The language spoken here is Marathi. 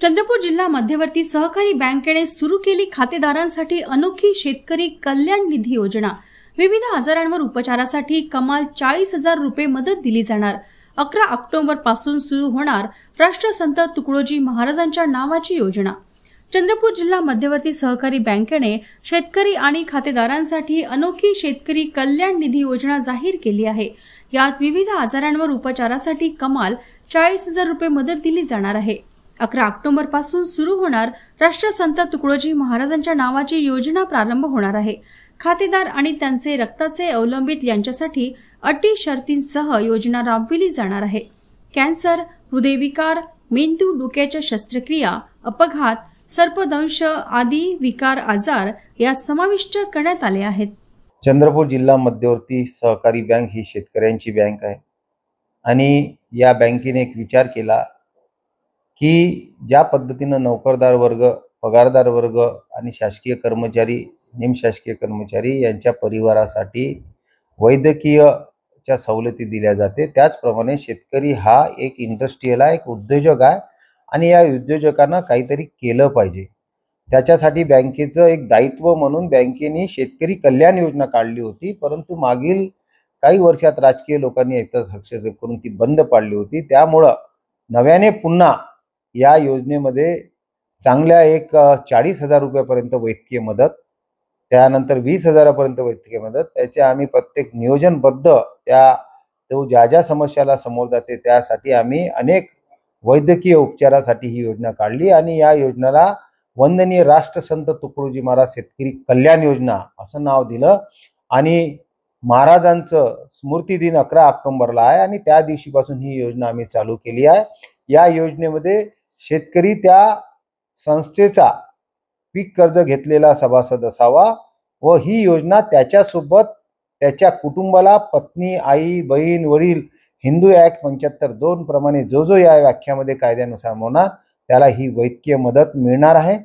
चंद्रपूर जिल्हा मध्यवर्ती सहकारी बँकेने सुरू केली खातेदारांसाठी अनोखी शेतकरी कल्याण निधी योजना। विविध आजारांवर उपचारासाठी कमाल 40,000 रुपये मदत दिली जाणार। 11 ऑक्टोबर पासून सुरू होणार राष्ट्रसंत तुकडोजी महाराजांच्या नावाची योजना। चंद्रपूर जिल्हा मध्यवर्ती सहकारी बँकेने शेतकरी आणि खातेदारांसाठी अनोखी शेतकरी कल्याण निधी योजना जाहीर केली आहे। यात विविध आजारांवर उपचारासाठी कमाल 40,000 रुपये मदत दिली जाणार आहे। 11 ऑक्टोबर पासून सुरू होणार राष्ट्रसंत तुकडोजी महाराजांच्या नावाची योजना प्रारंभ होणार आहे। खातेदार आणि त्यांचे रक्ताचे अवलंबित यांच्यासाठी अटी शर्तींसह योजना राबविली जाणार आहे। कॅन्सर, हृदयविकार, मेंदू डोक्याच्या शस्त्रक्रिया, अपघात, सर्पदंश आदी विकार आजार यात समाविष्ट करण्यात आले आहेत। चंद्रपूर जिल्हा मध्यवर्ती सहकारी बँक ही शेतकऱ्यांची बँक आहे आणि या बँकेने एक विचार केला की ज्या पद्धतीने नोकरदार वर्ग, पगारदार वर्ग आणि शासकीय कर्मचारी, निमशासकीय कर्मचारी यांच्या परिवारासाठी वैद्यकीयच्या सवलती दिल्या जाते, त्याचप्रमाणे शेतकरी हा एक इंडस्ट्रियल आहे, एक उद्योजक आहे आणि या उद्योजकांना काहीतरी केलं पाहिजे। त्याच्यासाठी बँकेचं एक दायित्व म्हणून बँकेने शेतकरी कल्याण योजना काढली होती, परंतु मागील काही वर्षात राजकीय लोकांनी एकच हस्तक्षेप करून ती बंद पाडली होती। त्यामुळे नव्याने पुन्हा या योजनेमध्ये चांगल्या एक 40,000 रुपयापर्यंत वैद्यकीय मदत, त्यानंतर 20,000 पर्यंत वैद्यकीय मदत, त्याचे आम्ही प्रत्येक नियोजनबद्ध तो ज्या समस्याला समोर जाते त्यासाठी आम्ही अनेक वैद्यकीय उपचारासाठी ही योजना काढली आणि या योजनेला वंदनीय राष्ट्रसंत तुकडोजी महाराज शेतकरी कल्याण योजना असं नाव दिलं आणि महाराजांचं स्मृती दिन 11 ऑक्टोबरला आहे आणि त्या दिवशीपासून ही योजना आम्ही चालू केली आहे। या योजनेमध्ये शेतकरी त्या संस्थेचा पीक कर्ज घेतलेला सभासद असावा व ही योजना त्याच्यासोबत त्याच्या कुटुंबाला पत्नी, आई, बहीण, वडील हिंदू ऍक्ट 75(2) प्रमाणे जो या व्याख्यामध्ये कायद्यानुसार होणार त्याला ही वैद्यकीय मदत मिळणार आहे।